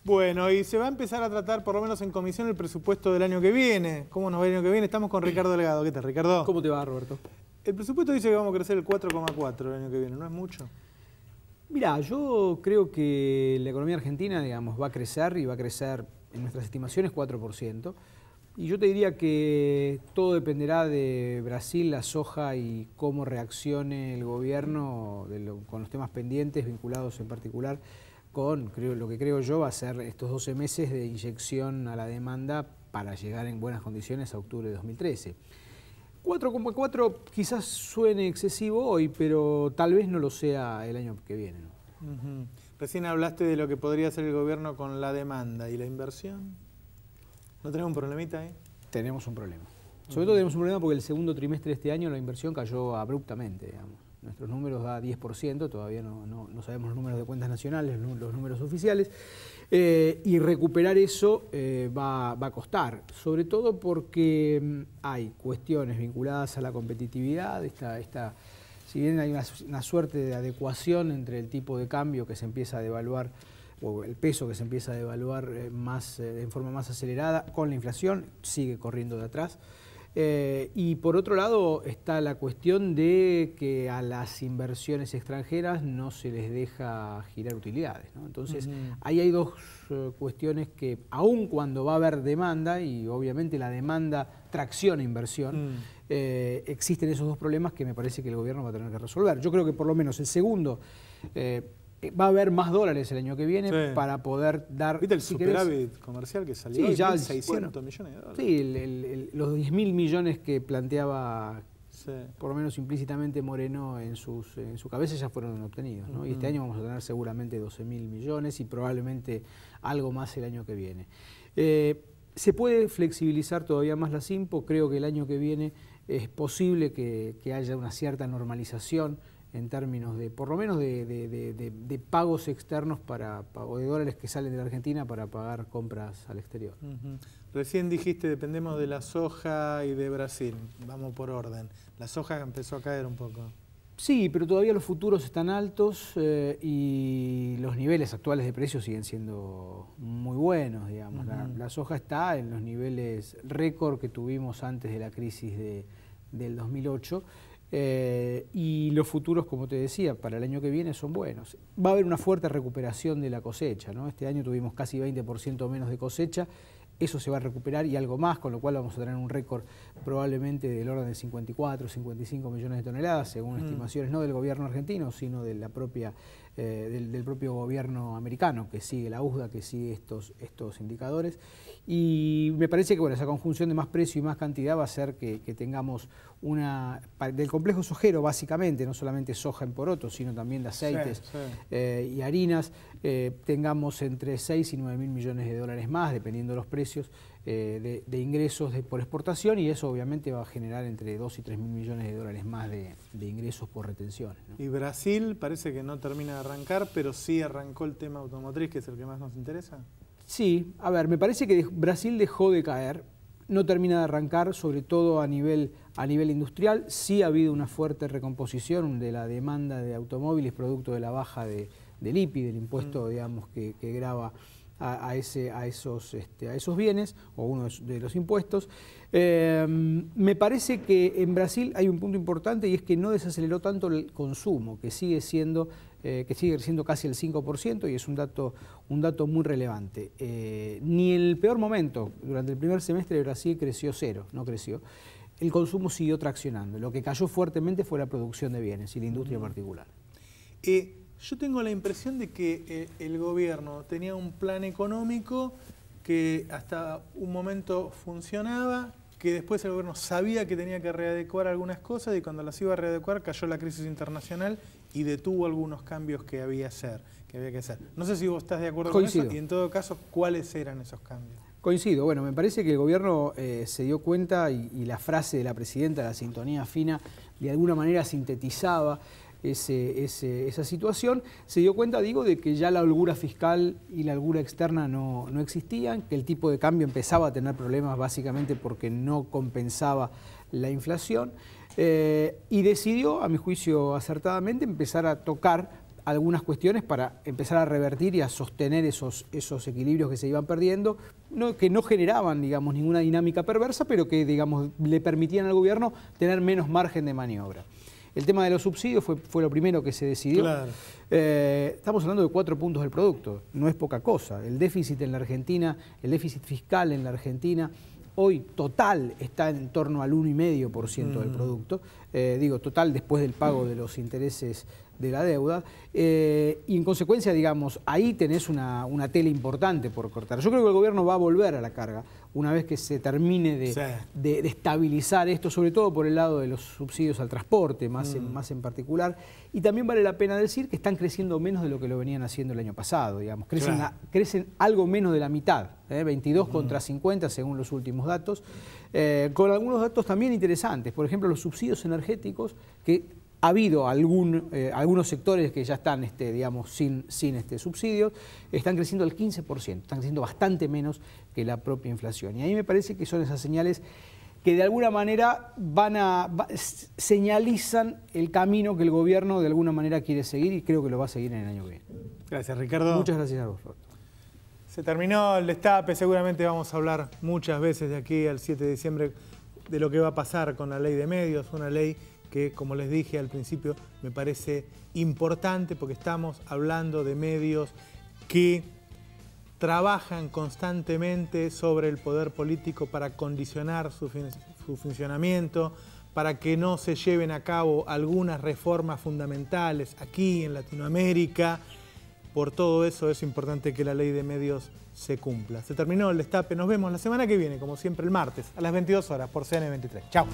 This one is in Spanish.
Bueno, y se va a empezar a tratar, por lo menos en comisión, el presupuesto del año que viene. ¿Cómo nos va el año que viene? Estamos con Ricardo Delgado. ¿Qué tal, Ricardo? ¿Cómo te va, Roberto? El presupuesto dice que vamos a crecer el 4,4 el año que viene. ¿No es mucho? Mirá, yo creo que la economía argentina, digamos, va a crecer y va a crecer, en nuestras estimaciones, 4%. Y yo te diría que todo dependerá de Brasil, la soja y cómo reaccione el gobierno con los temas pendientes vinculados en particular con, lo que creo yo va a ser estos 12 meses de inyección a la demanda para llegar en buenas condiciones a octubre de 2013. 4,4 quizás suene excesivo hoy, pero tal vez no lo sea el año que viene, ¿no? Recién hablaste de lo que podría hacer el gobierno con la demanda y la inversión. ¿No tenemos un problemita ahí? Tenemos un problema. Sobre todo tenemos un problema porque el segundo trimestre de este año la inversión cayó abruptamente, digamos. Nuestros números da 10%, todavía no sabemos los números de cuentas nacionales, los números oficiales, y recuperar eso va a costar, sobre todo porque hay cuestiones vinculadas a la competitividad, si bien hay una suerte de adecuación entre el tipo de cambio que se empieza a devaluar, o el peso que se empieza a devaluar en forma más acelerada, con la inflación, sigue corriendo de atrás. Y por otro lado está la cuestión de que a las inversiones extranjeras no se les deja girar utilidades, ¿no? Entonces, ahí hay dos cuestiones que, aun cuando va a haber demanda, y obviamente la demanda tracciona inversión, existen esos dos problemas que me parece que el gobierno va a tener que resolver. Yo creo que por lo menos el segundo... va a haber más dólares el año que viene para poder dar... ¿Viste el superávit comercial que salió? Sí, ya 600 millones de dólares. Sí, los 10.000 millones que planteaba por lo menos implícitamente Moreno en su cabeza ya fueron obtenidos, ¿no? Y este año vamos a tener seguramente 12.000 millones y probablemente algo más el año que viene. Se puede flexibilizar todavía más la SIMPO. Creo que el año que viene es posible que haya una cierta normalización en términos de, por lo menos, de pagos externos o de dólares que salen de la Argentina para pagar compras al exterior. Recién dijiste, dependemos de la soja y de Brasil. Vamos por orden. La soja empezó a caer un poco. Sí, pero todavía los futuros están altos y los niveles actuales de precios siguen siendo muy buenos, digamos. La soja está en los niveles récord que tuvimos antes de la crisis del 2008. Y los futuros, como te decía, para el año que viene son buenos. Va a haber una fuerte recuperación de la cosecha, ¿no? Este año tuvimos casi 20% menos de cosecha, eso se va a recuperar y algo más, con lo cual vamos a tener un récord probablemente del orden de 54, 55 millones de toneladas, según estimaciones no del gobierno argentino, sino de la propia, del propio gobierno americano, que sigue la USDA, que sigue estos indicadores. Y me parece que esa conjunción de más precio y más cantidad va a hacer que tengamos del complejo sojero, básicamente, no solamente soja en porotos, sino también de aceites y harinas, tengamos entre 6 y 9.000 millones de dólares más, dependiendo de los precios, de ingresos por exportación, y eso obviamente va a generar entre 2 y 3.000 millones de dólares más de ingresos por retenciones, ¿no? Y Brasil parece que no termina de arrancar, pero sí arrancó el tema automotriz, que es el que más nos interesa. Sí, a ver, me parece que Brasil dejó de caer, no termina de arrancar, sobre todo a nivel industrial. Sí ha habido una fuerte recomposición de la demanda de automóviles producto de la baja del IPI, del impuesto, digamos, que grava a esos bienes, o uno de los impuestos. Me parece que en Brasil hay un punto importante, y es que no desaceleró tanto el consumo, que sigue siendo casi el 5%, y es un dato muy relevante. Ni en el peor momento, durante el primer semestre de Brasil creció cero, no creció. El consumo siguió traccionando. Lo que cayó fuertemente fue la producción de bienes y la industria en particular. Yo tengo la impresión de que el gobierno tenía un plan económico que hasta un momento funcionaba, que después el gobierno sabía que tenía que readecuar algunas cosas, y cuando las iba a readecuar cayó la crisis internacional y detuvo algunos cambios que había que hacer. No sé si vos estás de acuerdo con eso, y en todo caso, ¿cuáles eran esos cambios? Coincido. Bueno, me parece que el gobierno se dio cuenta, y la frase de la presidenta, la sintonía fina, de alguna manera sintetizaba esa situación. Se dio cuenta, digo, de que ya la holgura fiscal y la holgura externa no existían, que el tipo de cambio empezaba a tener problemas básicamente porque no compensaba la inflación, y decidió, a mi juicio acertadamente, empezar a tocar algunas cuestiones para empezar a revertir y a sostener esos equilibrios que se iban perdiendo, que no generaban, digamos, ninguna dinámica perversa, pero que, digamos, le permitían al gobierno tener menos margen de maniobra. El tema de los subsidios fue lo primero que se decidió. Claro. Estamos hablando de 4 puntos del producto, no es poca cosa. El déficit en la Argentina, el déficit fiscal en la Argentina, hoy total está en torno al 1,5% del producto. Digo, total después del pago de los intereses de la deuda. Y en consecuencia, digamos, ahí tenés una tela importante por cortar. Yo creo que el gobierno va a volver a la carga una vez que se termine de estabilizar esto, sobre todo por el lado de los subsidios al transporte, más en particular. Y también vale la pena decir que están creciendo menos de lo que lo venían haciendo el año pasado, digamos. Crecen algo menos de la mitad, 22 contra 50 según los últimos datos, con algunos datos también interesantes. Por ejemplo, los subsidios energéticos, que ha habido algunos sectores que ya están, digamos, sin subsidios, están creciendo al 15%, están creciendo bastante menos que la propia inflación. Y ahí me parece que son esas señales que de alguna manera señalizan el camino que el gobierno de alguna manera quiere seguir, y creo que lo va a seguir en el año que viene. Gracias, Ricardo. Muchas gracias a vos, Roberto. Se terminó el destape, seguramente vamos a hablar muchas veces de aquí al 7 de diciembre de lo que va a pasar con la ley de medios, una ley que, como les dije al principio, me parece importante porque estamos hablando de medios que trabajan constantemente sobre el poder político para condicionar su funcionamiento, para que no se lleven a cabo algunas reformas fundamentales aquí en Latinoamérica. Por todo eso es importante que la ley de medios se cumpla. Se terminó el destape, nos vemos la semana que viene, como siempre el martes, a las 22 horas por CN23. Chao.